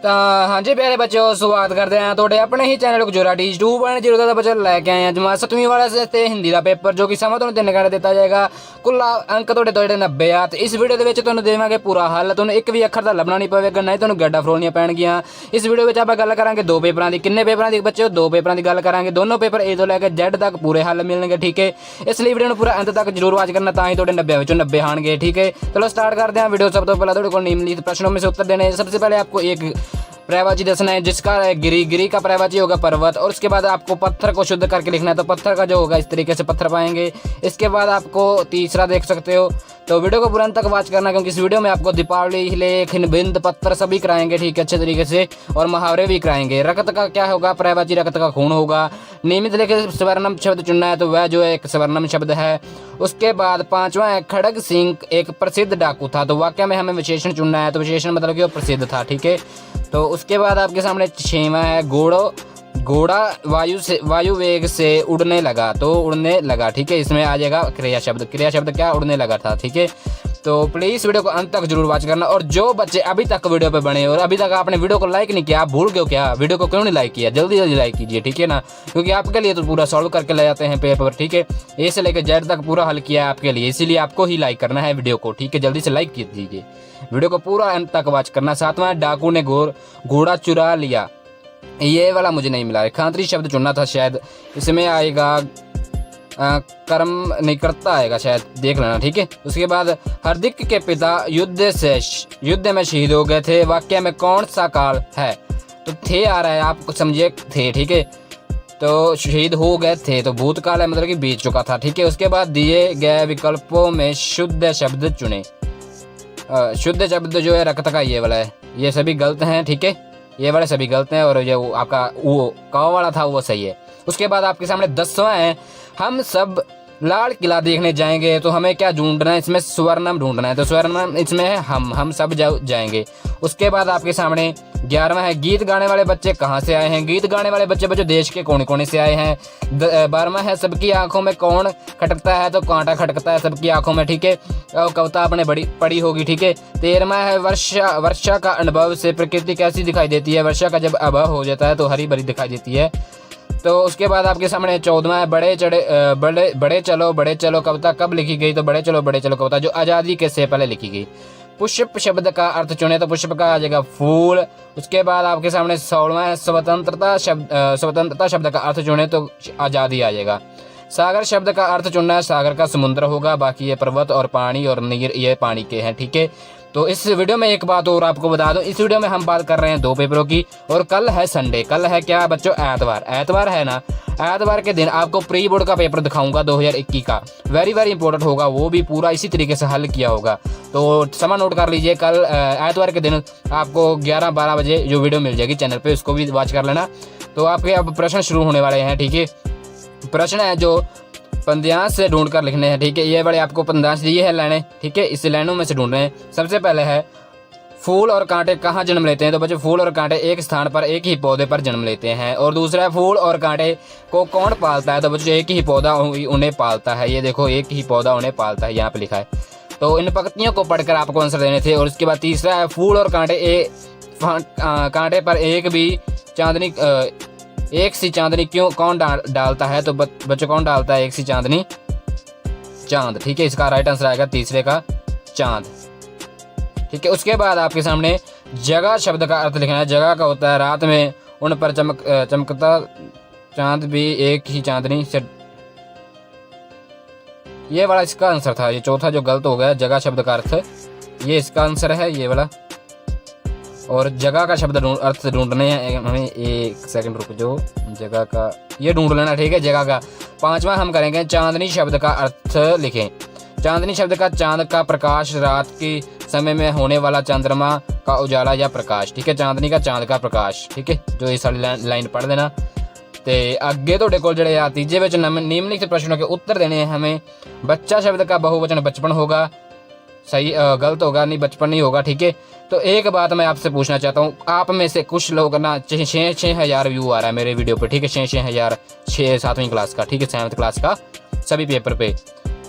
हाँ जी प्यारे बच्चों, स्वागत करते हैं थोड़े अपने ही चैनल गुजरा टीच 2.0 का बच्चा लेके आए हैं जमा 7वीं वाले से हिंदी का पेपर जो कि समा ਤੁਹਾਨੂੰ 3 ਘੰਟੇ ਦਿੱਤਾ ਜਾਏਗਾ। ਕੁੱਲ ਅੰਕ ਤੁਹਾਡੇ 90 ਆ ਤੇ ਇਸ ਵੀਡੀਓ ਦੇ ਵਿੱਚ ਤੁਹਾਨੂੰ ਦੇਵਾਂਗੇ ਪੂਰਾ ਹੱਲ। ਤੁਹਾਨੂੰ ਇੱਕ ਵੀ ਅੱਖਰ ਦਾ ਲੱਭਣਾ ਨਹੀਂ ਪਵੇਗਾ, ਨਾ ਹੀ ਤੁਹਾਨੂੰ ਗੱਡਾ ਫਰੋਲਣੀਆਂ ਪੈਣਗੀਆਂ। ਇਸ ਵੀਡੀਓ ਵਿੱਚ ਆਪਾਂ ਗੱਲ ਕਰਾਂਗੇ ਦੋ ਪੇਪਰਾਂ ਦੀ। ਕਿੰਨੇ ਪੇਪਰਾਂ ਦੀ ਬੱਚਿਓ? ਦੋ ਪੇਪਰਾਂ ਦੀ ਗੱਲ ਕਰਾਂਗੇ। ਦੋਨੋਂ ਪੇਪਰ A ਤੋਂ ਲੈ ਕੇ Z ਤੱਕ ਪੂਰੇ ਹੱਲ ਮਿਲਣਗੇ, ਠੀਕ ਹੈ। ਇਸ ਲਈ ਵੀਡੀਓ ਨੂੰ ਪੂਰਾ ਅੰਤ ਤੱਕ ਜ਼ਰੂਰ ਵਾਚ करना, ਤਾਂ ਹੀ ਤੁਹਾਡੇ 90 ਵਿੱਚੋਂ 90 ਆਣਗੇ, ठीक है। चलो स्टार्ट करते हैं वीडियो। सब तो पहले ਤੁਹਾਡੇ ਕੋਲ निम्नलिखित प्रश्नों में से उत्तर देने हैं। सबसे पहले आपको एक पर्यायवाची दसना है जिसका गिरी का पर्यायवाची होगा पर्वत, और उसके बाद आपको पत्थर को शुद्ध करके लिखना है। तो पत्थर का जो होगा इस तरीके से पत्थर पाएंगे। इसके बाद आपको तीसरा देख सकते हो, तो वीडियो को पूरा तक वॉच करना क्योंकि इस वीडियो में आपको दीपावली, लेख, बिंद, पत्थर सभी कराएंगे, ठीक है, अच्छे तरीके से, और मुहावरे भी कराएंगे। रक्त का क्या होगा? पर्यायवाची रक्त का खून होगा। नियमित लेके स्वर्णम शब्द चुनना है, तो वह जो एक स्वर्णम शब्द है। उसके बाद पांचवा है खड़ग सिंह एक प्रसिद्ध डाकू था, तो वाक्य में हमें विशेषण चुनना है। तो विशेषण मतलब कि वो प्रसिद्ध था, ठीक है। तो उसके बाद आपके सामने 6वां है घोड़ा वायु वेग से उड़ने लगा, तो उड़ने लगा, ठीक है। इसमें आ जाएगा क्रिया शब्द। क्रिया शब्द क्या? उड़ने लगा था, ठीक है। तो प्लीज़ वीडियो को अंत तक जरूर वॉच करना। और जो बच्चे अभी तक वीडियो पे बने और अभी तक आपने वीडियो को लाइक नहीं किया, आप भूल गए हो क्या? वीडियो को क्यों नहीं लाइक किया? जल्दी जल्दी लाइक कीजिए, ठीक है ना, क्योंकि आपके लिए तो पूरा सॉल्व करके ले जाते हैं पेपर, ठीक है। ए से लेकर Z तक पूरा हल किया है आपके लिए, इसीलिए आपको ही लाइक करना है वीडियो को, ठीक है। जल्दी से लाइक कीजिए, वीडियो को पूरा अंत तक वॉच करना। 7वां डाकू ने घोड़ा चुरा लिया, ये वाला मुझे नहीं मिला। रेखांतरी शब्द चुनना था, शायद इसमें आएगा कर्म नहीं करता आएगा शायद, देख लेना, ठीक है। उसके बाद हार्दिक के पिता युद्ध में शहीद हो गए थे, वाक्य में कौन सा काल है? तो थे आ रहा है, आप समझिए थे, ठीक है। तो शहीद हो गए थे तो भूतकाल है, मतलब कि बीत चुका था, ठीक है। उसके बाद दिए गए विकल्पों में शुद्ध शब्द चुने। शुद्ध शब्द जो है रक्त का ये वाला है, ये सभी गलत हैं, ठीक है। ये वाले सभी गलत हैं, और जो आपका वो काव वाला था वो सही है। उसके बाद आपके सामने 10वां है हम सब लाल किला देखने जाएंगे, तो हमें क्या ढूंढना है? इसमें स्वर्णम ढूंढना है, तो स्वर्णम इसमें है हम सब जाएंगे। उसके बाद आपके सामने 11वां है गीत गाने वाले बच्चे कहाँ से आए हैं? गीत गाने वाले बच्चे देश के कोने कोने से आए हैं। 12वां है सबकी आंखों में कौन खटकता है? तो कांटा खटकता है सबकी आंखों में, ठीक है। कविता आपने बड़ी पढ़ी होगी, ठीक है। 13वां है वर्षा का अनुभव से प्रकृति कैसी दिखाई देती है? वर्षा का जब अभाव हो जाता है तो हरी भरी दिखाई देती है। तो उसके बाद आपके सामने 14वां है बड़े चलो कविता कब लिखी गई? तो बड़े चलो कविता जो आज़ादी के से पहले लिखी गई। पुष्प शब्द का अर्थ चुने, तो पुष्प का आ जाएगा फूल। उसके बाद आपके सामने 16वां है स्वतंत्रता शब्द का अर्थ चुने, तो आज़ादी आ जाएगा। सागर शब्द का अर्थ चुनना है, सागर का समुद्र होगा, बाकी ये पर्वत और पानी और नीर ये पानी के हैं, ठीक है। तो इस वीडियो में एक बात और आपको बता दूं, इस वीडियो में हम बात कर रहे हैं दो पेपरों की, और कल है संडे। कल है क्या बच्चों? एतवार है ना। एतवार के दिन आपको प्री बोर्ड का पेपर दिखाऊंगा 2021 का, वेरी इंपॉर्टेंट होगा, वो भी पूरा इसी तरीके से हल किया होगा। तो समय नोट कर लीजिए, कल एतवार के दिन आपको 11-12 बजे जो वीडियो मिल जाएगी चैनल पे, उसको भी वॉच कर लेना। तो आपके अब प्रश्न शुरू होने वाले हैं, ठीक है। प्रश्न है जो पंद्यांश से ढूंढ कर लिखने हैं, ठीक है। ये बड़े आपको पंद्यांश दिए हैं लाइनें, ठीक है, इस लाइनों में से ढूंढ रहे हैं। सबसे पहले है फूल और कांटे कहाँ जन्म लेते हैं? तो बच्चों फूल और कांटे एक स्थान पर एक ही पौधे पर जन्म लेते हैं। और दूसरा है फूल और कांटे को कौन पालता है? तो बच्चों एक ही पौधा उन्हें पालता है, ये देखो एक ही पौधा उन्हें पालता है, यहाँ पे लिखा है। तो इन पंक्तियों को पढ़कर आपको आंसर देने थे। और उसके बाद तीसरा है फूल और कांटे पर एक सी चांदनी क्यों कौन डालता है? तो बच्चों कौन डालता है एक सी चांदनी? चांद, ठीक है। इसका राइट आंसर आएगा तीसरे का चांद, ठीक है। उसके बाद आपके सामने जगह शब्द का अर्थ लिखना है। जगह का होता है रात में उन पर चमकता चांद भी एक ही चांदनी से, ये वाला इसका आंसर था। ये चौथा जो गलत हो गया, जगह शब्द का अर्थ, ये इसका आंसर है, ये वाला। और जगह का शब्द अर्थ ढूंढने हैं हमें, एक सेकंड रुक जो, जगह का ये ढूंढ लेना, ठीक है, जगह का। 5वां हम करेंगे चांदनी शब्द का अर्थ लिखें। चांदनी शब्द का चांद का प्रकाश, रात के समय में होने वाला चंद्रमा का उजाला या प्रकाश, ठीक है। चांदनी का चांद का प्रकाश, ठीक है। जो इस वाली लाइन पढ़ देना। तो अगे ਤੁਹਾਡੇ ਕੋਲ ਜਿਹੜੇ ਆ ਤੀਜੇ ਵਿੱਚ निम्नलिखित प्रश्नों के उत्तर देने हैं हमें। बच्चा शब्द का बहुवचन बचपन होगा, सही गलत होगा, नहीं बचपन नहीं होगा, ठीक है। तो एक बात मैं आपसे पूछना चाहता हूँ, आप में से कुछ लोग ना 6,000 व्यू आ रहा है मेरे वीडियो पे, ठीक है। 6,000 7वीं क्लास का, ठीक है, 7th क्लास का सभी पेपर पे।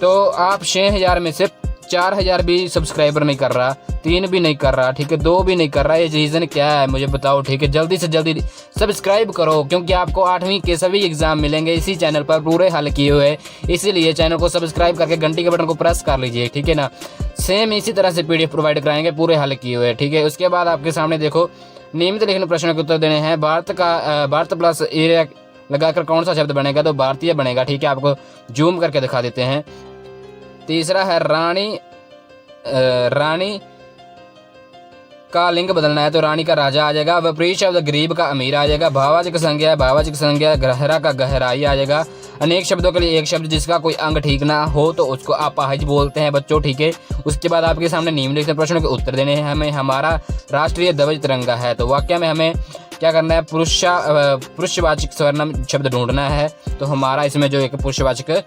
तो आप 6,000 में से 4000 भी सब्सक्राइबर नहीं कर रहा, 3 भी नहीं कर रहा, ठीक है, 2 भी नहीं कर रहा। ये रीज़न क्या है मुझे बताओ, ठीक है। जल्दी से जल्दी सब्सक्राइब करो, क्योंकि आपको 8वीं के सभी एग्ज़ाम मिलेंगे इसी चैनल पर पूरे हल किए हुए। इसीलिए चैनल को सब्सक्राइब करके घंटी के बटन को प्रेस कर लीजिए, ठीक है ना। सेम इसी तरह से PDF प्रोवाइड कराएंगे पूरे हल किए हुए, ठीक है। उसके बाद आपके सामने देखो नियमित लिखित प्रश्नों के उत्तर देने हैं। भारत प्लस एरिया लगाकर कौन सा शब्द बनेगा, तो भारतीय बनेगा, ठीक है। आपको जूम करके दिखा देते हैं। तीसरा है रानी का लिंग बदलना है, तो रानी का राजा आ जाएगा। विपरीत शब्द गरीब का अमीर आ जाएगा। भाववाचक संज्ञा गहरा का गहराई आ जाएगा। अनेक शब्दों के लिए एक शब्द जिसका कोई अंग ठीक ना हो तो उसको अपाहिज बोलते हैं बच्चों, ठीक है। उसके बाद आपके सामने निम्नलिखित प्रश्नों के उत्तर देने हैं। हमें हमारा राष्ट्रीय ध्वज तिरंगा है, तो वाक्य में हमें क्या करना है, पुरुषवाचक स्वर्णम शब्द ढूंढना है। तो हमारा इसमें जो एक पुरुषवाचक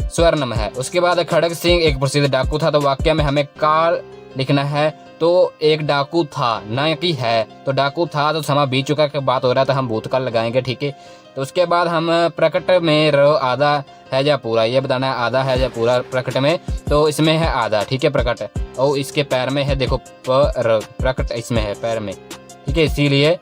स्वर्णम है। उसके बाद खड़ग सिंह एक प्रसिद्ध डाकू था, तो वाक्य में हमें काल लिखना है। तो एक डाकू था ना कि है, तो डाकू था तो समा बीत चुका की बात हो रहा है, तो हम भूतकाल लगाएंगे, ठीक है। तो उसके बाद हम प्रकट में आधा है या पूरा, ये बताना है आधा है या पूरा प्रकट में, तो इसमें है आधा, ठीक है, प्रकट। और इसके पैर में है देखो प्रकट इसमें है पैर में, ठीक है, इसीलिए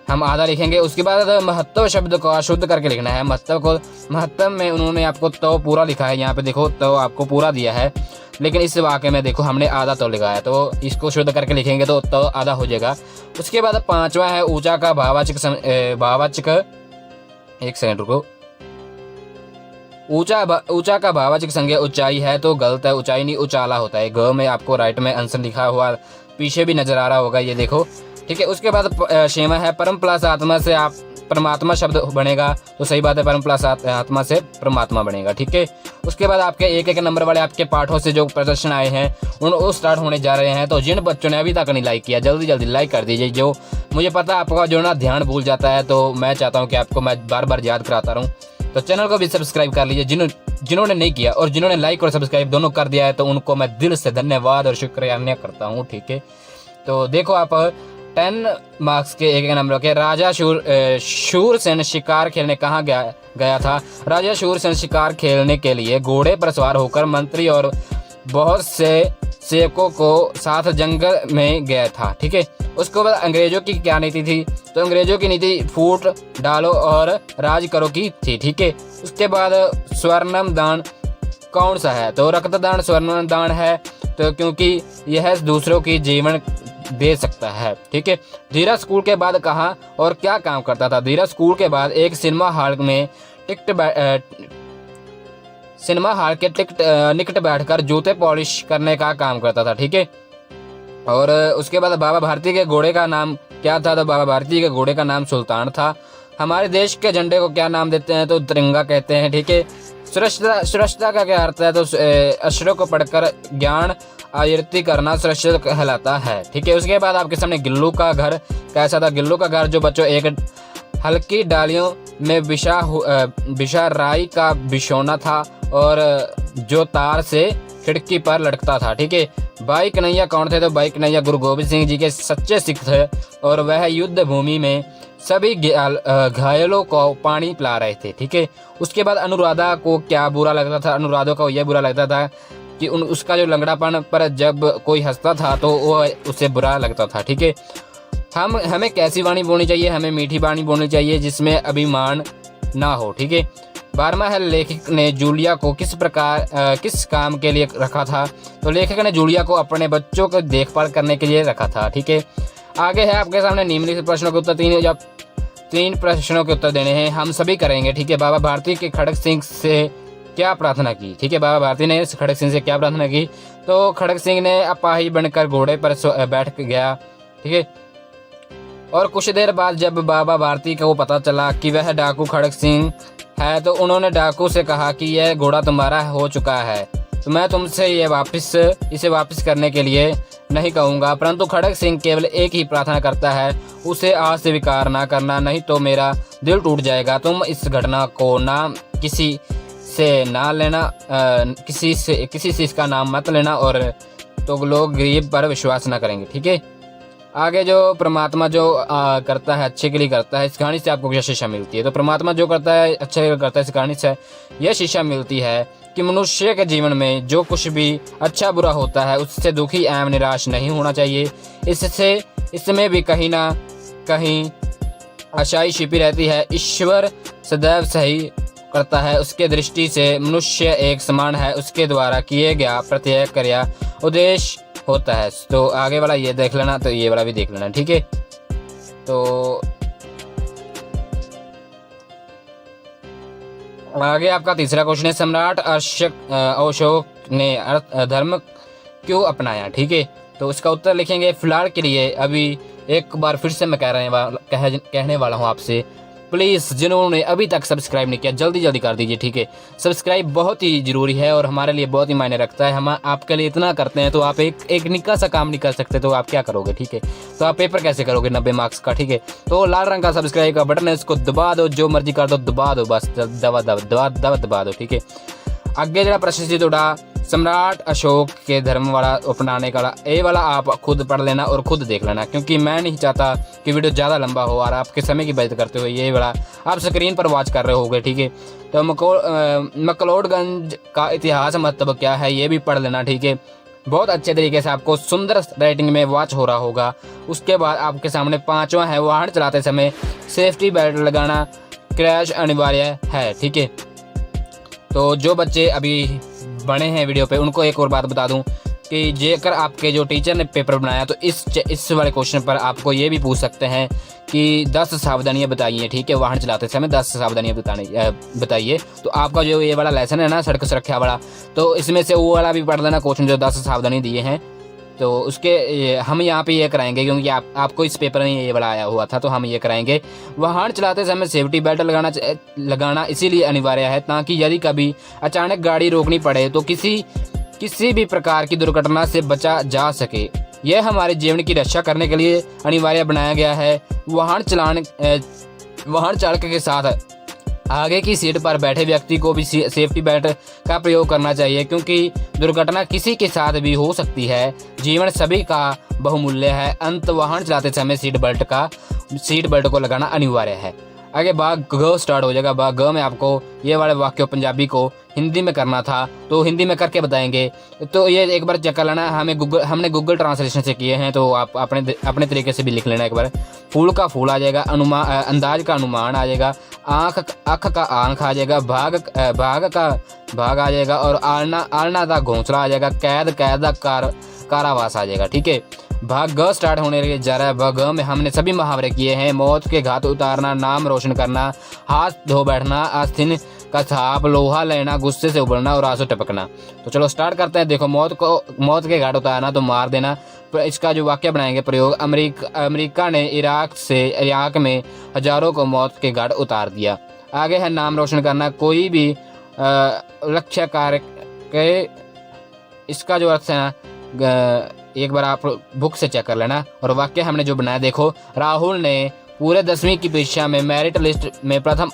हम आधा लिखेंगे। उसके बाद महत्व शब्द को शुद्ध करके लिखना है। महत्व में उन्होंने आपको तो पूरा लिखा है, यहाँ पे देखो तो आपको पूरा दिया है, लेकिन इस वाक्य में देखो हमने आधा तो लिखा है, तो इसको शुद्ध करके लिखेंगे तो आधा हो जाएगा। उसके बाद 5वां है ऊंचा का भाववाचक एक सेकंड रुको। ऊंचा का भाववाचक संज्ञा ऊंचाई है, तो गलत है, ऊंचाई नहीं उचाला होता है। ग में आपको राइट में आंसर लिखा हुआ पीछे भी नजर आ रहा होगा, ये देखो, ठीक है। उसके बाद 6वां है परम प्लस आत्मा से आप परमात्मा शब्द बनेगा, तो सही बात है, परम प्लस आत्मा से परमात्मा बनेगा, ठीक है। उसके बाद आपके एक नंबर वाले आपके पाठों से जो प्रदर्शन आए हैं वो स्टार्ट होने जा रहे हैं। तो जिन बच्चों ने अभी तक नहीं लाइक किया जल्दी जल्दी लाइक कर दीजिए। जो मुझे पता है आपका जो ना ध्यान भूल जाता है, तो मैं चाहता हूँ कि आपको मैं बार बार याद कराता रहूँ। तो चैनल को भी सब्सक्राइब कर लीजिए जिन्होंने नहीं किया, और जिन्होंने लाइक और सब्सक्राइब दोनों कर दिया है तो उनको मैं दिल से धन्यवाद और शुक्रिया करता हूँ, ठीक है। तो देखो आप 10 मार्क्स के एक नंबर के राजा शूरसेन शिकार खेलने कहाँ गया था। राजा शूरसेन शिकार खेलने के लिए घोड़े पर सवार होकर मंत्री और बहुत से सेवकों को साथ जंगल में गया था, ठीक है। उसके बाद अंग्रेजों की क्या नीति थी, तो अंग्रेजों की नीति फूट डालो और राज करो की थी, ठीक है। उसके बाद स्वर्णम दान कौन सा है, तो रक्तदान स्वर्णम दान है, तो क्योंकि यह दूसरों की जीवन दे सकता है, ठीक है। धीरज स्कूल के बाद कहाँ और क्या काम करता था। धीरज स्कूल के बाद एक सिनेमा हॉल के टिकट निकट बैठकर जूते पॉलिश करने का काम करता था, ठीक है। और उसके बाद बाबा भारती के घोड़े का नाम क्या था, तो बाबा भारती के घोड़े का नाम सुल्तान था। हमारे देश के झंडे को क्या नाम देते हैं, तो तिरंगा कहते हैं, ठीक है। सुरक्षता का क्या अर्थ है, तो अक्षरों को पढ़कर ज्ञान आयत्ति करना सुरक्षित कहलाता है, ठीक है। उसके बाद आपके सामने गिल्लू का घर कैसा था। गिल्लू का घर जो बच्चों एक हल्की डालियों में बिछा राई का बिछौना था और जो तार से खिड़की पर लटकता था, ठीक है। भाई कन्हैया कौन थे, तो भाई कन्हैया गुरु गोबिंद सिंह जी के सच्चे सिख थे और वह युद्ध भूमि में सभी घायलों को पानी पिला रहे थे, ठीक है। उसके बाद अनुराधा को क्या बुरा लगता था। अनुराधा को यह बुरा लगता था कि उसका जो लंगड़ापन पर जब कोई हंसता था तो वो उसे बुरा लगता था, ठीक है। हमें कैसी वाणी बोलनी चाहिए, हमें मीठी वाणी बोलनी चाहिए जिसमें अभिमान ना हो, ठीक है। 12वां है लेखक ने जूलिया को किस काम के लिए रखा था, तो लेखक ने जूलिया को अपने बच्चों को देखभाल करने के लिए रखा था, ठीक है। आगे है आपके सामने निम्नलिखित प्रश्नों के उत्तर 3 प्रश्नों के उत्तर देने हैं, हम सभी करेंगे, ठीक है। बाबा भारती के खड़ग सिंह से क्या प्रार्थना की, ठीक है। बाबा भारती ने खड़ग सिंह से क्या प्रार्थना की, तो खड़ग सिंह ने अपाही बनकर घोड़े पर बैठ गया, ठीक है। और कुछ देर बाद जब बाबा भारती को पता चला कि वह डाकू खड़ग सिंह है, तो उन्होंने डाकू से कहा कि यह घोड़ा तुम्हारा हो चुका है, तो मैं तुमसे इसे वापस करने के लिए नहीं कहूँगा, परंतु खड़ग सिंह केवल एक ही प्रार्थना करता है, उसे आज स्वीकार ना करना, नहीं तो मेरा दिल टूट जाएगा। तुम इस घटना को ना किसी से ना लेना, किसी से इसका नाम मत लेना, और तो लोग गरीब पर विश्वास ना करेंगे, ठीक है। आगे जो परमात्मा जो करता है अच्छे के लिए करता है, इस कहानी से आपको क्या शिक्षा मिलती है, तो परमात्मा जो करता है अच्छे के लिए करता है, इस कहानी से यह शिक्षा मिलती है कि मनुष्य के जीवन में जो कुछ भी अच्छा बुरा होता है उससे दुखी एवं निराश नहीं होना चाहिए। इसमें भी कहीं ना कहीं अच्छाई छिपी रहती है। ईश्वर सदैव सही करता है, उसके दृष्टि से मनुष्य एक समान है, उसके द्वारा किए गया प्रत्येक क्रिया उद्देश्य होता है। तो आगे वाला ये देख लेना, तो ये वाला भी देख लेना, ठीक है। तो आगे आपका तीसरा क्वेश्चन है, सम्राट अशोक ने धर्म क्यों अपनाया, ठीक है। तो इसका उत्तर लिखेंगे फिलहाल के लिए। अभी एक बार फिर से मैं कहने वाला हूँ आपसे, प्लीज़ जिन्होंने अभी तक सब्सक्राइब नहीं किया जल्दी कर दीजिए, ठीक है। सब्सक्राइब बहुत ही ज़रूरी है और हमारे लिए बहुत ही मायने रखता है। हम आपके लिए इतना करते हैं, तो आप एक निक्का सा काम नहीं कर सकते, तो आप क्या करोगे, ठीक है। तो आप पेपर कैसे करोगे 90 मार्क्स का, ठीक है। तो लाल रंग का सब्सक्राइब का बटन है, इसको दबा दो, जो मर्जी कर दो, दबा दो, बस दबा दो, ठीक है। आगे जरा प्रश्न उड़ा, सम्राट अशोक के धर्म वाला अपनाने का ये वाला आप खुद पढ़ लेना और खुद देख लेना, क्योंकि मैं नहीं चाहता कि वीडियो ज़्यादा लंबा हो और आपके समय की बचत करते हुए ये वाला आप स्क्रीन पर वॉच कर रहे होगे, ठीक है। तो मकलोडगंज का इतिहास महत्व क्या है ये भी पढ़ लेना, ठीक है। बहुत अच्छे तरीके से आपको सुंदर राइटिंग में वॉच हो रहा होगा। उसके बाद आपके सामने पांचवा है, वाहन चलाते समय सेफ्टी बेल्ट लगाना क्रैश अनिवार्य है, ठीक है। तो जो बच्चे अभी बने हैं वीडियो पे उनको एक और बात बता दूं कि जेकर आपके जो टीचर ने पेपर बनाया, तो इस वाले क्वेश्चन पर आपको ये भी पूछ सकते हैं कि 10 सावधानियां बताइए, ठीक है। वाहन चलाते समय 10 सावधानियां बताइए। तो आपका जो ये वाला लेसन है ना, सड़क सुरक्षा वाला, तो इसमें से वो वाला भी पढ़ लेना क्वेश्चन जो 10 सावधानी दिए हैं। तो उसके हम यहाँ पे ये कराएंगे, क्योंकि आपको इस पेपर में ये वाला आया हुआ था, तो हम ये कराएंगे। वाहन चलाते समय सेफ्टी बेल्ट लगाना इसीलिए अनिवार्य है ताकि यदि कभी अचानक गाड़ी रोकनी पड़े तो किसी भी प्रकार की दुर्घटना से बचा जा सके। यह हमारे जीवन की रक्षा करने के लिए अनिवार्य बनाया गया है। वाहन चालक के साथ आगे की सीट पर बैठे व्यक्ति को भी सेफ्टी बेल्ट का प्रयोग करना चाहिए, क्योंकि दुर्घटना किसी के साथ भी हो सकती है। जीवन सभी का बहुमूल्य है। अंत वाहन चलाते समय सीट बेल्ट को लगाना अनिवार्य है। आगे भाग ग स्टार्ट हो जाएगा। भाग ग में आपको ये वाले वाक्य पंजाबी को हिंदी में करना था, तो हिंदी में करके बताएंगे। तो ये एक बार चेक कर लेना, हमने गूगल ट्रांसलेशन से किए हैं, तो आप अपने तरीके से भी लिख लेना एक बार। फूल का फूल आ जाएगा, अंदाज का अनुमान आ जाएगा, आँख का आँख आ जाएगा, भाग का भाग आ जाएगा, और आलना का घोंसला आ जाएगा, कैद का कारावास आ जाएगा, ठीक है। भाग ग स्टार्ट होने जा रहा है। भाग ग में हमने सभी मुहावरे किए हैं। मौत के घाट उतारना, नाम रोशन करना, हाथ धो बैठना, आस्तीन का छाप, लोहा लेना, गुस्से से उबलना और आंसू टपकना। तो चलो स्टार्ट करते हैं। देखो, मौत के घाट उतारना तो मार देना। इसका जो वाक्य बनाएंगे प्रयोग, अमेरिका ने इराक में हजारों को मौत के घाट उतार दिया। आगे है नाम रोशन करना, कोई भी लक्ष्य कार्य के, इसका जो अर्थ है ना, एक बार आप बुक से चेक कर लेना। और वाक्य हमने जो बनाया, देखो, राहुल ने पूरे 10वीं की परीक्षा में मेरिट लिस्ट में प्रथम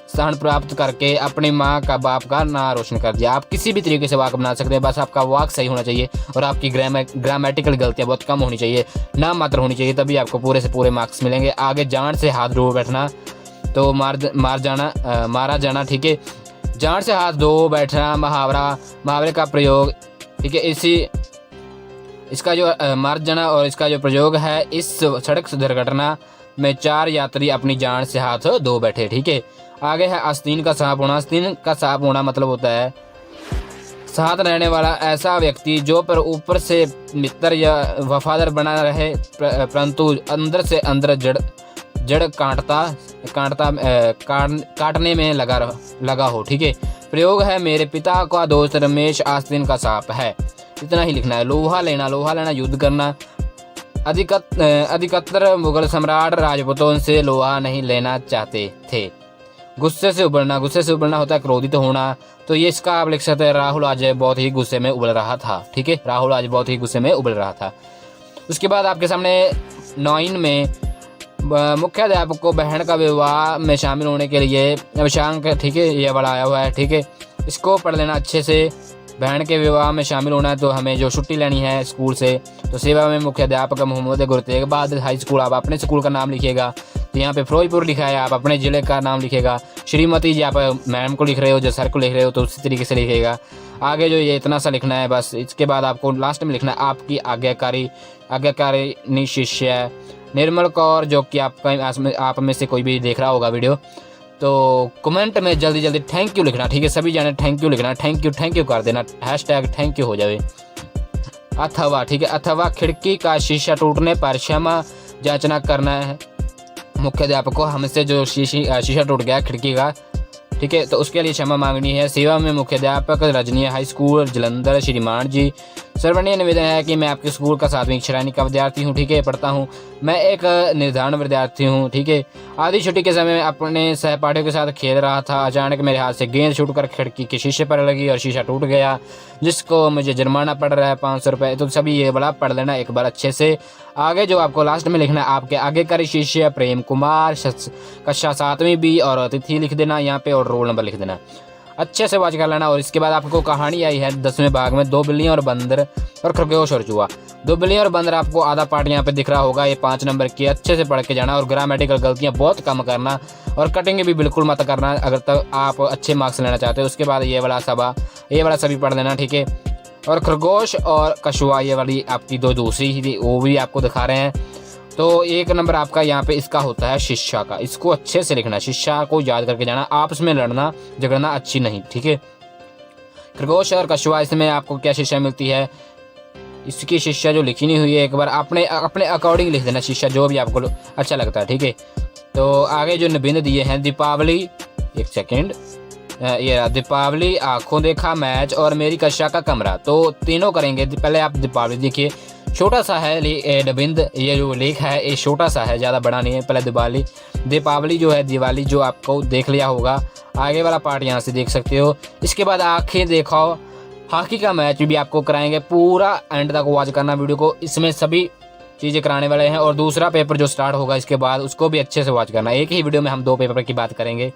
स्थान प्राप्त करके अपनी माँ का बाप का नाम रोशन कर दिया। आप किसी भी तरीके से वाक्य बना सकते हैं, बस आपका वाक्य सही होना चाहिए और आपकी ग्रामेटिकल गलतियाँ बहुत कम होनी चाहिए, नाम मात्र होनी चाहिए, तभी आपको पूरे से पूरे मार्क्स मिलेंगे। आगे जान से हाथ धो बैठना, तो मारा जाना, ठीक है। जान से हाथ धो बैठना मुहावरे का प्रयोग, ठीक है। इसका जो मार जाना और इसका जो प्रयोग है, इस सड़क दुर्घटना में 4 यात्री अपनी जान से हाथ धो बैठे, ठीक है। आगे है आस्तीन का सांप होना। आस्तीन का सांप होना मतलब होता है साथ रहने वाला ऐसा व्यक्ति जो पर ऊपर से मित्र या वफादार बना रहे, परंतु अंदर से अंदर जड़ काटने में लगा हो, ठीक है। प्रयोग है, मेरे पिता का दोस्त रमेश आस्तीन का सांप है। इतना ही लिखना है। लोहा लेना युद्ध करना। अधिकतर मुगल सम्राट राजपूतों से लोहा नहीं लेना चाहते थे। गुस्से से उबलना होता है क्रोधित होना। तो ये इसका आप लिख सकते हैं, राहुल आज बहुत ही गुस्से में उबल रहा था, ठीक है। राहुल आज बहुत ही गुस्से में उबल रहा था। उसके बाद आपके सामने 9 में मुख्याध्यापक को बहन का विवाह में शामिल होने के लिए अभिशांक, ठीक है, ये वाला आया हुआ है, ठीक है। इसको पढ़ लेना अच्छे से। बहन के विवाह में शामिल होना है तो हमें जो छुट्टी लेनी है स्कूल से, तो सेवा में मुख्याध्यापक मोहम्मद गुरतेग। बाद हाई स्कूल, आप अपने स्कूल का नाम लिखिएगा। तो यहाँ पे फिरोजपुर लिखा है, आप अपने ज़िले का नाम लिखेगा। श्रीमती जी आप मैम को लिख रहे हो, जो सर को लिख रहे हो तो उसी तरीके से लिखेगा। आगे जो ये इतना सा लिखना है बस। इसके बाद आपको लास्ट में लिखना है आपकी आज्ञाकारिणी शिष्य निर्मल कौर, जो कि आप में से कोई भी देख रहा होगा वीडियो, तो कमेंट में जल्दी जल्दी थैंक यू लिखना, ठीक है। सभी जाने थैंक यू लिखना, थैंक यू कर देना, हैशटैग थैंक यू हो जाए। अथवा, ठीक है, अथवा खिड़की का शीशा टूटने पर क्षमा याचना करना है मुख्याध्यापक को, हमसे जो शीशा टूट गया खिड़की का, ठीक है, तो उसके लिए क्षमा मांगनी है। सेवा में मुख्याध्यापक रजनी हाई स्कूल जलंधर श्रीमान जी। सर्वनीय निवेदन है कि मैं आपके स्कूल का 7वीं श्रेणी का विद्यार्थी हूँ, ठीक है, पढ़ता हूँ। मैं एक निर्धारण विद्यार्थी हूँ, ठीक है। आधी छुट्टी के समय में अपने सहपाठियों के साथ खेल रहा था, अचानक मेरे हाथ से गेंद छूटकर खिड़की के शीशे पर लगी और शीशा टूट गया, जिसको मुझे जुर्माना पड़ रहा है 500 रुपये। तो सभी ये बड़ा पढ़ लेना एक बार अच्छे से। आगे जो आपको लास्ट में लिखना है आपके आज्ञाकारी शिष्य प्रेम कुमार, कक्षा 7वीं बी, और अतिथि लिख देना यहाँ पे और रोल नंबर लिख देना, अच्छे से वाच कर लेना। और इसके बाद आपको कहानी आई है 10वें भाग में, 2 बिल्लियाँ और बंदर और खरगोश और चूहा। 2 बिल्लियाँ और बंदर आपको आधा पार्ट यहाँ पे दिख रहा होगा, ये 5 नंबर की, अच्छे से पढ़ के जाना और ग्रामेटिकल गलतियाँ बहुत कम करना और कटिंग भी बिल्कुल मत करना अगर तक आप अच्छे मार्क्स लेना चाहते हो। उसके बाद ये वाला सभी पढ़ लेना, ठीक है। और खरगोश और कछुआ ये वाली आपकी दूसरी ही वो भी आपको दिखा रहे हैं। तो 1 नंबर आपका यहाँ पे इसका होता है शिक्षा का, इसको अच्छे से लिखना, शिक्षा को याद करके जाना, आपस में लड़ना झगड़ना अच्छी नहीं, ठीक है। खरगोश और कछुआ, इसमें आपको क्या शिक्षा मिलती है, इसकी शिक्षा जो लिखी नहीं हुई है एक बार अपने अकॉर्डिंग लिख देना, शिक्षा जो भी आपको अच्छा लगता है, ठीक है। तो आगे जो निबंध दिए हैं, दीपावली, एक सेकेंड, ये दीपावली, आंखों देखा मैच और मेरी कक्षा का कमरा, तो तीनों करेंगे। पहले आप दीपावली देखिए, छोटा सा है निबंध, ये जो लेख है ये छोटा सा है, ज़्यादा बड़ा नहीं है। पहले दीपावली जो है दिवाली जो आपको देख लिया होगा, आगे वाला पार्ट यहाँ से देख सकते हो। इसके बाद आंखें देखो, हॉकी का मैच भी आपको कराएंगे, पूरा एंड तक वॉच करना वीडियो को, इसमें सभी चीज़ें कराने वाले हैं। और दूसरा पेपर जो स्टार्ट होगा इसके बाद उसको भी अच्छे से वॉच करना, एक ही वीडियो में हम 2 पेपर की बात करेंगे,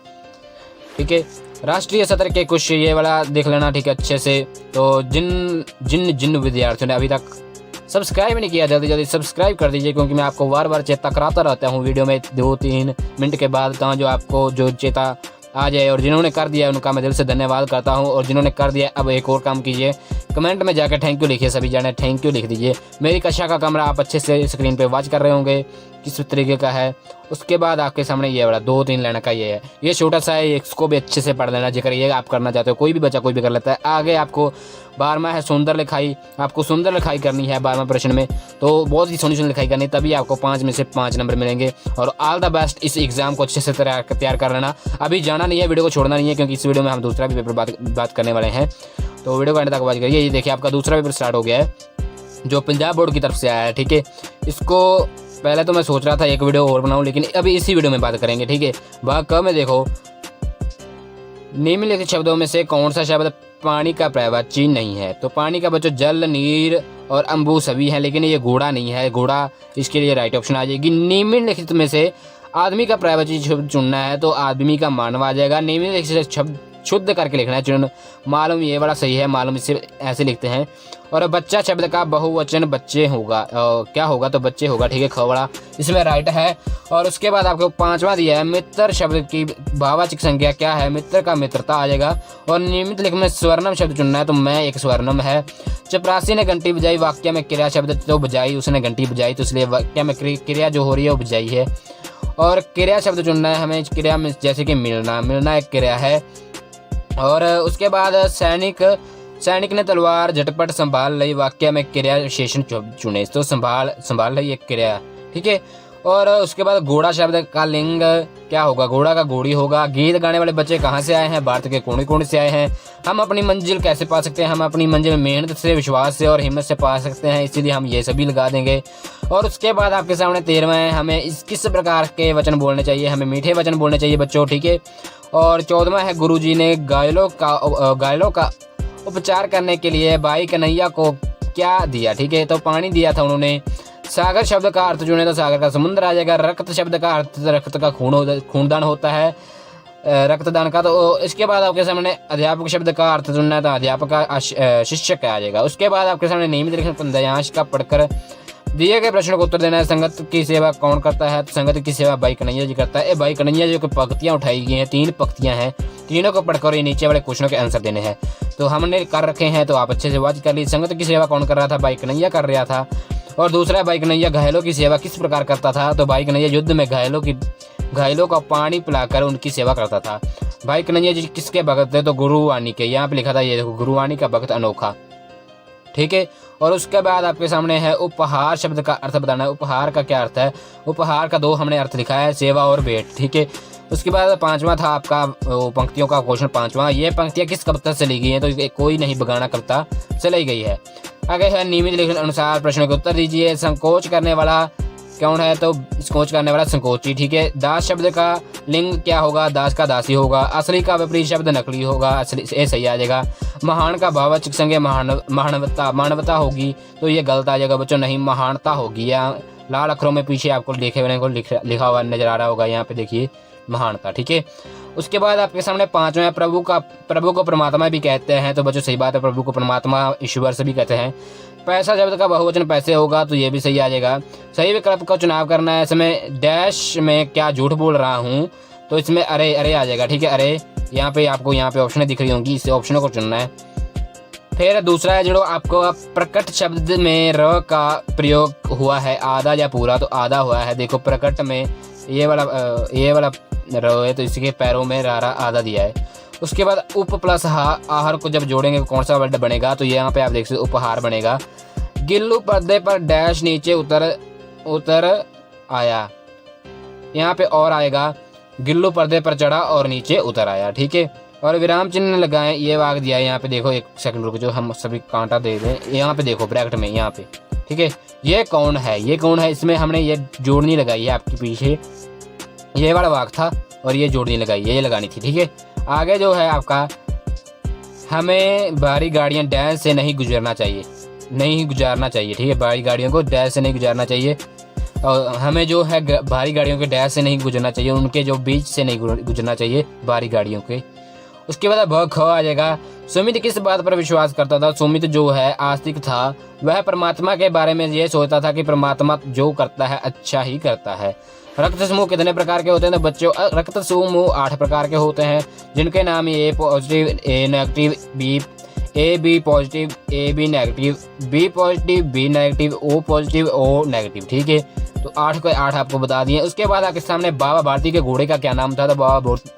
ठीक है। राष्ट्रीय सत्र के कुछ ये वाला देख लेना, ठीक है, अच्छे से। तो जिन विद्यार्थियों ने अभी तक सब्सक्राइब नहीं किया, जल्दी सब्सक्राइब कर दीजिए, क्योंकि मैं आपको बार चेता कराता रहता हूँ वीडियो में 2-3 मिनट के बाद, तो जो आपको जो चेता आ जाए। और जिन्होंने कर दिया उनका मैं दिल से धन्यवाद करता हूँ, और जिन्होंने कर दिया अब एक और काम कीजिए, कमेंट में जाकर थैंक यू लिखिए, सभी जाने थैंक यू लिख दीजिए। मेरी कक्षा का कमरा आप अच्छे से स्क्रीन पे वॉच कर रहे होंगे किस तरीके का है। उसके बाद आपके सामने ये वाला 2-3 लाइन का ये है, ये छोटा सा है, इसको भी अच्छे से पढ़ लेना, जिक्र ये आप करना चाहते हो, कोई भी बच्चा कोई भी कर लेता है। आगे आपको 12वां है सुंदर लिखाई, आपको सुंदर लिखाई करनी है 12वें प्रश्न में, तो बहुत ही सोनी लिखाई करनी, तभी आपको 5 में से 5 नंबर मिलेंगे। और ऑल द बेस्ट, इस एग्जाम को अच्छे से तैयार कर लेना। अभी जाना नहीं है, वीडियो को छोड़ना नहीं है, क्योंकि इस वीडियो में हम दूसरा भी पेपर बात करने वाले हैं, तो वीडियो को एंड तक वॉच करिए। ये देखिए आपका दूसरा पेपर स्टार्ट हो गया है, जो पंजाब बोर्ड की तरफ से आया है, ठीक है। इसको पहले तो मैं सोच रहा था एक वीडियो और बनाऊं, लेकिन अभी इसी वीडियो में बात करेंगे, ठीक है। भाग क में देखो, निम्नलिखित शब्दों में से कौन सा शब्द पानी का पर्यायवाची नहीं है। तो पानी का बच्चों जल, नीर और अम्बू सभी हैं, लेकिन ये घोड़ा नहीं है, घोड़ा इसके लिए राइट ऑप्शन आ जाएगी। निम्नलिखित में से आदमी का पर्यायवाची शब्द चुनना है, तो आदमी का मानव आ जाएगा। निम्नलिखित शब्द शुद्ध करके लिखना है, चुन मालूम, ये बड़ा सही है, मालूम इसे ऐसे लिखते हैं। और बच्चा शब्द का बहुवचन बच्चे होगा, क्या होगा, तो बच्चे होगा, ठीक है, खबड़ा इसमें राइट है। और उसके बाद आपको 5वां दिया है, मित्र शब्द की भाववाचक संज्ञा क्या है, मित्र का मित्रता आ जाएगा। और नियमित लिख में स्वर्णम शब्द चुनना है, तो मैं एक स्वर्णम है। चपरासी ने घंटी बजाई, वाक्य में क्रिया शब्द तो बजाई, उसने घंटी बजाई, तो इसलिए वाक्य में क्रिया जो हो रही है वो बजाई है। और क्रिया शब्द चुनना है हमें, क्रिया में जैसे कि मिलना एक क्रिया है। और उसके बाद सैनिक ने तलवार झटपट संभाल ली, वाक्य में क्रिया विशेषण चुने, तो संभाल ली एक क्रिया, ठीक है। और उसके बाद घोड़ा शब्द का लिंग क्या होगा, घोड़ा का घोड़ी होगा। गीत गाने वाले बच्चे कहाँ से आए हैं, भारत के कोने कोने से आए हैं। हम अपनी मंजिल कैसे पा सकते हैं, हम अपनी मंजिल मेहनत से, विश्वास से और हिम्मत से पा सकते हैं, इसीलिए हम ये सभी लगा देंगे। और उसके बाद आपके सामने 13वां है, हमें किस प्रकार के वचन बोलने चाहिए, हमें मीठे वचन बोलने चाहिए बच्चों, ठीक है। और 14वां है, गुरुजी ने घायलों का उपचार करने के लिए भाई कन्हैया को क्या दिया, ठीक है, तो पानी दिया था उन्होंने। सागर शब्द का अर्थ चुने, तो सागर का समुद्र आ जाएगा। रक्त शब्द का अर्थ रक्त का खूनदान होता है, रक्तदान का। तो इसके बाद आपके सामने अध्यापक शब्द का अर्थ चुनना है, तो अध्यापक का शिक्षक आ जाएगा। उसके बाद आपके सामने नियमित लिखना, पद्यांश का पढ़कर दिए गए प्रश्न को उत्तर देना है। संगत की सेवा कौन करता है? तो संगत की सेवा भाई कन्हैया जी करता है। भाई कन्हैया जी को पंक्तियां उठाई गई हैं, 3 पंक्तियां हैं, तीनों को पढ़कर ये नीचे वाले क्वेश्चनों के आंसर देने हैं। तो हमने कर रखे हैं, तो आप अच्छे से वाच कर लीजिए। संगत की सेवा कौन कर रहा था? भाई कन्हैया कर रहा था। और दूसरा, भाई कन्हैया घायलों की सेवा किस प्रकार करता था? तो भाई कन्हैया युद्ध में घायलों का पानी पिलाकर उनकी सेवा करता था। भाई कन्हैया जी किसके भगत थे? तो गुरुवाणी के। यहाँ पे लिखा था, ये देखो, गुरुवाणी का भगत अनोखा। ठीक है। और उसके बाद आपके सामने है उपहार शब्द का अर्थ बताना है। उपहार का क्या अर्थ है? उपहार का 2 हमने अर्थ लिखा है, सेवा और भेंट। ठीक है। उसके बाद 5वां था आपका पंक्तियों का क्वेश्चन 5वां। ये पंक्तियां किस कविता से ली गई हैं? तो कोई नहीं बगाना कविता से ली गई है। आगे है नियमित लेखन अनुसार प्रश्नों के उत्तर दीजिए। संकोच करने वाला कौन है? तो संकोच करने वाला संकोची। ठीक है। दास शब्द का लिंग क्या होगा? दास का दासी होगा। असली का विपरीत शब्द नकली होगा, असली ये सही आ जाएगा। महान का भाववाचक संज्ञा मानवता होगी, तो ये गलत आ जाएगा बच्चों, नहीं महानता होगी। या लाल अक्षरों में पीछे आपको लिखा हुआ नजर आ रहा होगा, यहाँ पे देखिए, महानता। ठीक है। उसके बाद आपके सामने 5वां, प्रभु को परमात्मा भी कहते हैं। तो बच्चों सही बात है, प्रभु को परमात्मा ईश्वर से भी कहते हैं। पैसा शब्द का बहुवचन पैसे होगा, तो ये भी सही आ जाएगा। सही विकल्प का चुनाव करना है। इसमें डैश में क्या झूठ बोल रहा हूँ? तो इसमें अरे आ जाएगा। ठीक है। अरे यहाँ पे आपको ऑप्शन दिख रही होंगी, इस ऑप्शनों को चुनना है। फिर दूसरा है जो आपको प्रकट शब्द में र का प्रयोग हुआ है, आधा या पूरा? तो आधा हुआ है। देखो, प्रकट में ये वाला र है, तो इसके पैरों में रारा आधा दिया है। उसके बाद उप प्लस आहार को जब जोड़ेंगे कौन सा वर्ड बनेगा? तो यहाँ पे आप देख सकते उपहार बनेगा। गिल्लू पर्दे पर डैश नीचे उतर आया। यहाँ पे और आएगा, गिल्लू पर्दे पर चढ़ा और नीचे उतर आया। ठीक है। और विराम चिन्ह लगाएं, ये वाक दिया है। यहाँ पे देखो, एक सेकंड रुको, जो हम सभी कांटा दे दें। यहाँ पे देखो ब्रैकेट में, यहाँ पे। ठीक है। ये कौन है? ये कौन है? इसमें हमने ये जोड़नी लगाई है आपके पीछे, ये वाला वाक था, और ये जोड़नी लगाई है, ये लगानी थी। ठीक है। आगे जो है आपका, हमें भारी गाड़ियां डैश से नहीं गुजरना चाहिए। ठीक है। भारी गाड़ियों को डैश से नहीं गुजारना चाहिए। और हमें जो है भारी गाड़ियों के डैश से नहीं गुजरना चाहिए, उनके जो बीच से नहीं गुजरना चाहिए भारी गाड़ियों के। उसके बाद भ ख आ जाएगा। सुमित किस बात पर विश्वास करता था? सुमित जो है आस्तिक था। वह परमात्मा के बारे में ये सोचता था कि परमात्मा जो करता है अच्छा ही करता है। रक्त समूह कितने प्रकार के होते हैं? तो बच्चों, रक्त समूह 8 प्रकार के होते हैं, जिनके नाम A positive, A negative, B positive, A B negative, B positive, B negative, O positive, O negative. ठीक है। तो 8 के 8 आपको बता दिए। उसके बाद आपके सामने बाबा भारती के घोड़े का क्या नाम था? तो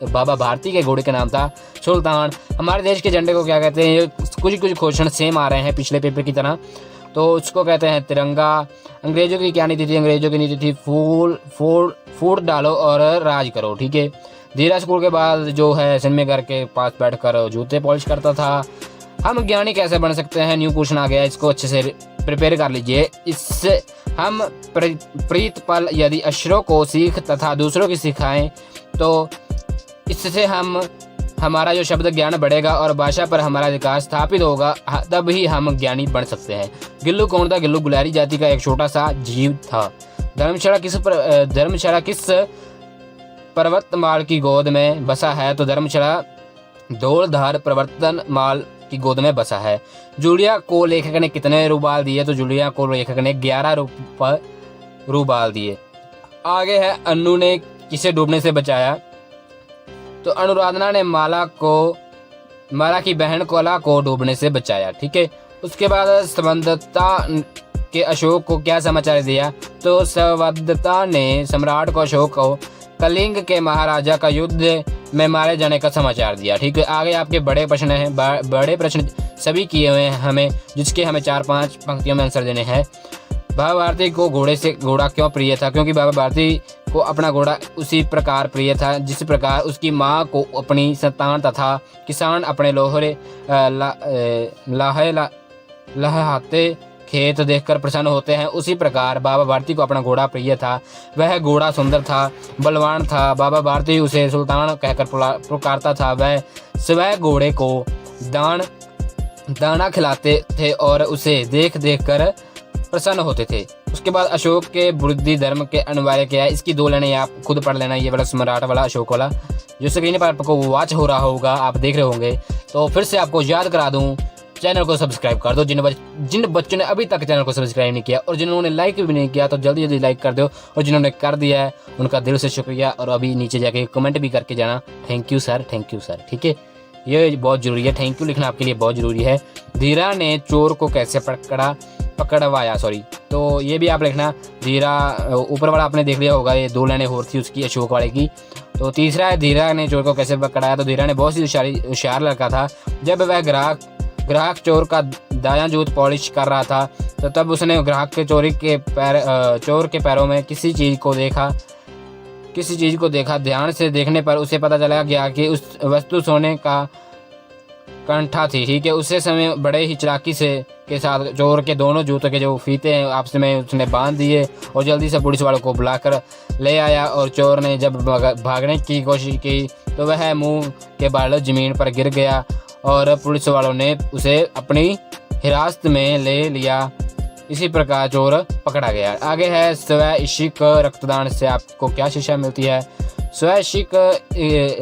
बाबा भारती के घोड़े का नाम था सुल्तान। हमारे देश के झंडे को क्या कहते हैं? कुछ क्वेश्चन सेम आ रहे हैं पिछले पेपर की तरह, तो उसको कहते हैं तिरंगा। अंग्रेजों की क्या नीति थी? अंग्रेजों की नीति थी फूट डालो और राज करो। ठीक है। धीरा स्कूल के बाद जो है सिनेमा घर के पास बैठकर जूते पॉलिश करता था। हम ज्ञानी कैसे बन सकते हैं? न्यू क्वेश्चन आ गया, इसको अच्छे से प्रिपेयर कर लीजिए। इससे हम प्रीत पल यदि अक्षरों को सीख तथा दूसरों की सिखाएं, तो इससे हमारा जो शब्द ज्ञान बढ़ेगा और भाषा पर हमारा विकास स्थापित होगा, तब ही हम ज्ञानी बन सकते हैं। गिल्लू कौन था? गिल्लू गुलैरी जाति का एक छोटा सा जीव था। धर्मशाला किस पर्वतमाल की गोद में बसा है? तो धर्मशाला धौलधार पर्वतमाल की गोद में बसा है। जूलिया को लेखक ने कितने रूबाल दिए? तो जूलिया को लेखक ने 11 रूबाल दिए। आगे है, अन्नू ने किसे डूबने से बचाया? तो अनुराधना ने माला की बहन कोला को डूबने से बचाया। ठीक है। उसके बाद संबद्धता के अशोक को क्या समाचार दिया? तो संबद्धता ने सम्राट को अशोक को कलिंग के महाराजा का युद्ध में मारे जाने का समाचार दिया। ठीक है। आगे आपके बड़े प्रश्न हैं, बड़े प्रश्न सभी किए हुए हैं हमें, जिसके हमें 4-5 पंक्तियों में आंसर देने हैं। बाबा भारती को घोड़ा क्यों प्रिय था? क्योंकि बाबा भारती को अपना घोड़ा उसी प्रकार प्रिय था जिस प्रकार उसकी माँ को अपनी संतान तथा किसान अपने लहाते खेत देखकर प्रसन्न होते हैं, उसी प्रकार बाबा भारती को अपना घोड़ा प्रिय था। वह घोड़ा सुंदर था, बलवान था। बाबा भारती उसे सुल्तान कहकर पुकारता था। वह स्वयं घोड़े को दाना खिलाते थे और उसे देख कर प्रसन्न होते थे। उसके बाद अशोक के बुद्धि धर्म के अनिवार्य क्या है? इसकी 2 लाइनें आप खुद पढ़ लेना। ये वाला सम्राट वाला, अशोक वाला, जो स्क्रीन पर आपको वॉच हो रहा होगा, आप देख रहे होंगे। तो फिर से आपको याद करा दूं चैनल को सब्सक्राइब कर दो। जिन बच्चों ने अभी तक चैनल को सब्सक्राइब नहीं किया और जिन्होंने लाइक भी नहीं किया तो जल्दी जल्दी लाइक कर दो, और जिन्होंने कर दिया है उनका दिल से शुक्रिया। और अभी नीचे जाके कमेंट भी करके जाना, thank you sir, thank you sir, ठीक है, ये बहुत ज़रूरी है, थैंक यू लिखना आपके लिए बहुत ज़रूरी है। धीरा ने चोर को कैसे पकड़वाया, सॉरी, तो ये भी आप लिखना। धीरा ऊपर वाला आपने देख लिया होगा, ये 2 लाइनें और थी उसकी अशोक वाले की। तो तीसरा है धीरा ने चोर को कैसे पकड़ाया। तो धीरा ने बहुत ही होशियार लड़का था। जब वह ग्राहक चोर का दायां जूत पॉलिश कर रहा था तो तब उसने ग्राहक के चोर के पैरों में किसी चीज़ को देखा। ध्यान से देखने पर उसे पता चला गया कि उस वस्तु सोने का कंठा थी, ठीक है। उसे समय बड़े ही चालाकी के साथ चोर के दोनों जूतों के जो फीते हैं आपस में उसने बांध दिए और जल्दी से पुलिस वालों को बुलाकर ले आया। और चोर ने जब भागने की कोशिश की तो वह मुंह के बल ज़मीन पर गिर गया और पुलिस वालों ने उसे अपनी हिरासत में ले लिया। इसी प्रकार चोर पकड़ा गया। आगे है स्वैच्छिक रक्तदान से आपको क्या शिक्षा मिलती है। स्वैच्छिक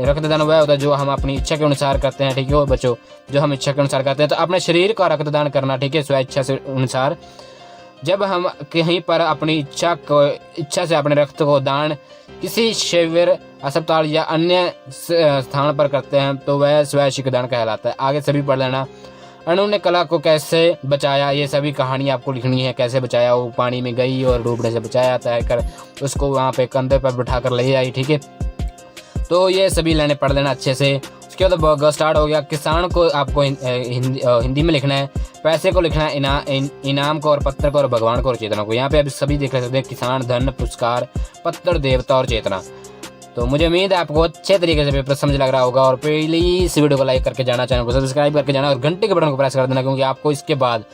रक्तदान वह होता है जो हम अपनी इच्छा के अनुसार करते हैं, ठीक है बच्चों, जो हम इच्छा के अनुसार करते हैं। तो अपने शरीर का रक्तदान करना, ठीक है, स्वेच्छा से अनुसार। जब हम कहीं पर अपनी इच्छा से अपने रक्त को दान किसी शिविर, अस्पताल या अन्य स्थान पर करते हैं तो वह स्वैच्छिक दान कहलाता है। आगे सभी पढ़ लेना। अनु ने कला को कैसे बचाया, ये सभी कहानी आपको लिखनी है। कैसे बचाया, वो पानी में गई और डूबने से बचाया, तैरकर उसको वहाँ पे कंधे पर बिठाकर ले आई, ठीक है। तो ये सभी लाइनें पढ़ लेना अच्छे से। उसके बाद स्टार्ट हो गया। किसान को आपको हिंदी में लिखना है, पैसे को लिखना है इनाम को, और पत्थर को, और भगवान को, और चेतना को। यहाँ पे अभी सभी देख सकते हैं, किसान, धन, पुरस्कार, पत्थर, देवता और चेतना। तो मुझे उम्मीद है आपको अच्छे तरीके से पेपर समझ लग रहा होगा। और प्लीज़ वीडियो को लाइक करके जाना, चैनल को सब्सक्राइब करके जाना और घंटे के बटन को प्रेस कर देना, क्योंकि आपको इसके बाद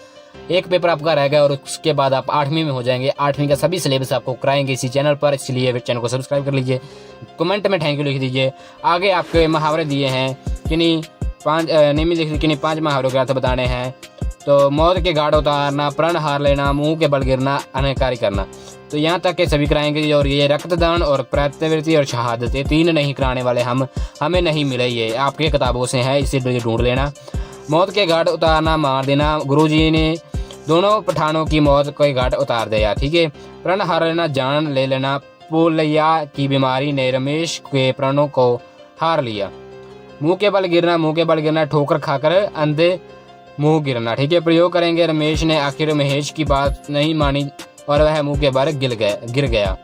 एक पेपर आपका रह गया और उसके बाद आप 8वीं में हो जाएंगे। 8वीं का सभी सिलेबस आपको कराएंगे इसी चैनल पर, इसलिए चैनल को सब्सक्राइब कर लीजिए। कमेंट में थैंक यू लिख दीजिए। आगे आपके मुहावरे दिए हैं, किन्हीं 5 मुहावरों के अर्थ बताने हैं। तो मौत के घाट उतारना, प्रण हार लेना, मुंह के बल गिरना, अनकारी करना। तो यहाँ तक के सभी कराएंगे। और ये रक्तदान और प्रत्यवृत्ति और शहादत, ये 3 नहीं कराने वाले हमें नहीं मिले, ये आपके किताबों से है, इसे ढूंढ लेना। मौत के घाट उतारना, मार देना, गुरुजी ने दोनों पठानों की मौत के घाट उतार दिया, ठीक है। प्रण हार लेना, जान ले लेना, पोलिया की बीमारी ने रमेश के प्रणों को हार लिया। मुंह के बल गिरना, ठोकर खाकर अंधे मुंह गिरना, ठीक है। प्रयोग करेंगे। रमेश ने आखिर महेश की बात नहीं मानी और वह मुंह के बल गिर गया।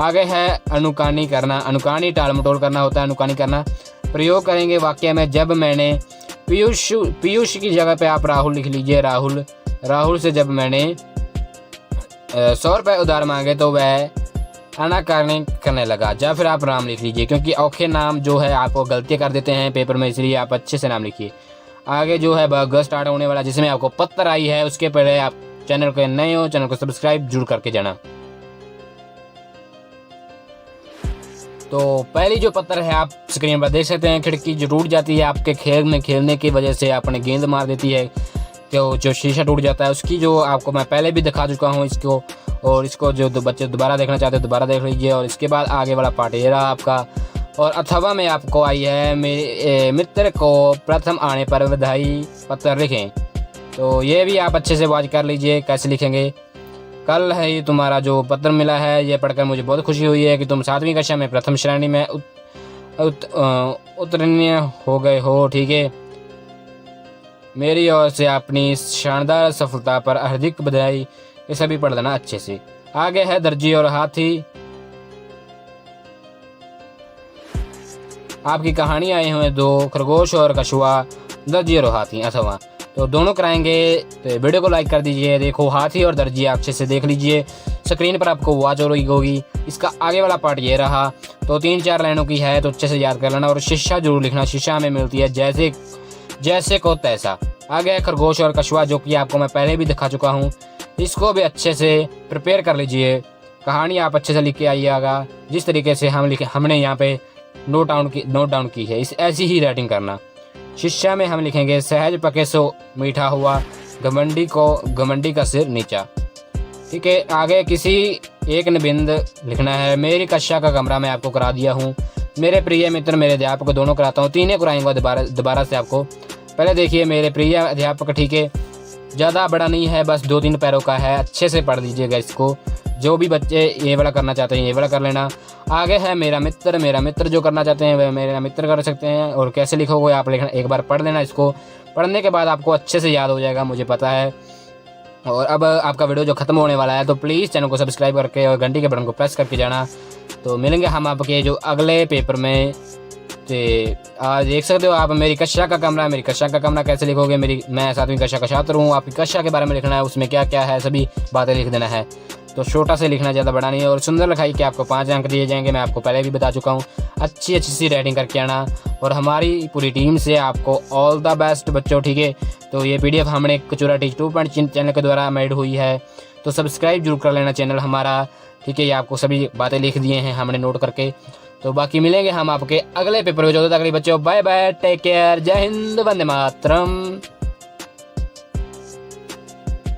आगे है अनुकानी करना। अनुकानी टाल मटोल करना होता है, अनुकानी करना। प्रयोग करेंगे वाक्य में। जब मैंने पीयूष की जगह पे आप राहुल लिख लीजिए। राहुल से जब मैंने 100 रुपये उधार मांगे तो वह अनाकानी करने लगा। या फिर आप राम लिख लीजिए, क्योंकि औखे नाम जो है आपको गलतियाँ कर देते हैं पेपर में, इसलिए आप अच्छे से नाम लिखिए। आगे जो है ग स्टार्ट होने वाला, जिसमें आपको पत्थर आई है, उसके पहले आप चैनल के नए हो, चैनल को सब्सक्राइब जरूर करके जाना। तो पहली जो पत्थर है आप स्क्रीन पर देख सकते हैं। खिड़की जो टूट जाती है आपके खेल में खेलने की वजह से, आपने गेंद मार देती है तो जो शीशा टूट जाता है, उसकी जो आपको मैं पहले भी दिखा चुका हूँ इसको। और इसको जो बच्चे दोबारा देखना चाहते हैं दोबारा देख लीजिए। और इसके बाद आगे वाला पार्ट ये रहा आपका। और अथवा में आपको आई है, मेरे मित्र को प्रथम आने पर बधाई पत्र लिखें। तो ये भी आप अच्छे से वाच कर लीजिए कैसे लिखेंगे। कल है ये तुम्हारा जो पत्र मिला है, ये पढ़कर मुझे बहुत खुशी हुई है कि तुम 7वीं कक्षा में प्रथम श्रेणी में उत्तीर्ण हो गए हो, ठीक है। मेरी ओर से अपनी शानदार सफलता पर हार्दिक बधाई। ये सभी पढ़ लेना अच्छे से। आगे है दर्जी और हाथी। आपकी कहानी आए हुए 2 खरगोश और कछुआ, दर्जी और हाथी अथवा। तो दोनों कराएंगे। तो वीडियो को लाइक कर दीजिए। देखो हाथी और दर्जी अच्छे से देख लीजिए, स्क्रीन पर आपको वॉच हो रही होगी। इसका आगे वाला पार्ट ये रहा। तो 3-4 लाइनों की है, तो अच्छे से याद कर लेना। और शिक्षा जरूर लिखना, शिक्षा हमें मिलती है जैसे को तैसा। आगे है खरगोश और कछुआ, जो कि आपको मैं पहले भी दिखा चुका हूँ। इसको भी अच्छे से प्रिपेयर कर लीजिए। कहानी आप अच्छे से लिख के आइएगा, जिस तरीके से हमने यहाँ पे नोट डाउन की है, इस ऐसी ही राइटिंग करना। शिक्षा में हम लिखेंगे, सहज पके सो मीठा हुआ, घमंडी का सिर नीचा, ठीक है। आगे किसी एक निबंध लिखना है। मेरी कक्षा का कमरा मैं आपको करा दिया हूँ। मेरे प्रिय मित्र, मेरे अध्यापक दोनों कराता हूँ। 3 कराएंगे दोबारा से आपको। पहले देखिए मेरे प्रिय अध्यापक, ठीक है, ज़्यादा बड़ा नहीं है, बस 2-3 पैरों का है, अच्छे से पढ़ लीजिएगा इसको। जो भी बच्चे ये वाला करना चाहते हैं ये वाला कर लेना। आगे है मेरा मित्र जो करना चाहते हैं वह मेरा मित्र कर सकते हैं। और कैसे लिखोगे आप लिखना, एक बार पढ़ लेना इसको, पढ़ने के बाद आपको अच्छे से याद हो जाएगा, मुझे पता है। और अब आपका वीडियो जो ख़त्म होने वाला है, तो प्लीज़ चैनल को सब्सक्राइब करके और घंटी के बटन को प्रेस करके जाना। तो मिलेंगे हम आपके जो अगले पेपर में। तो आज देख सकते हो आप मेरी कक्षा का कमरा, मेरी कक्षा का कमरा कैसे लिखोगे। मैं 7वीं कक्षा का छात्र हूँ, आपकी कक्षा के बारे में लिखना है, उसमें क्या क्या है सभी बातें लिख देना है। तो छोटा से लिखना, ज़्यादा बड़ा नहीं है। और सुंदर लिखाई कि आपको 5 अंक दिए जाएंगे, मैं आपको पहले भी बता चुका हूँ। अच्छी सी राइटिंग करके आना। और हमारी पूरी टीम से आपको ऑल द बेस्ट बच्चों, ठीक है। तो ये PDF हमने कचौरा टीच 2 चैनल के द्वारा मेड हुई है, तो सब्सक्राइब जरूर कर लेना चैनल हमारा, ठीक है। ये आपको सभी बातें लिख दिए हैं हमने नोट करके। तो बाकी मिलेंगे हम आपके अगले पेपर में। जो तक बच्चों, बाय बाय, टेक केयर, जय हिंद, वंदे मातरम।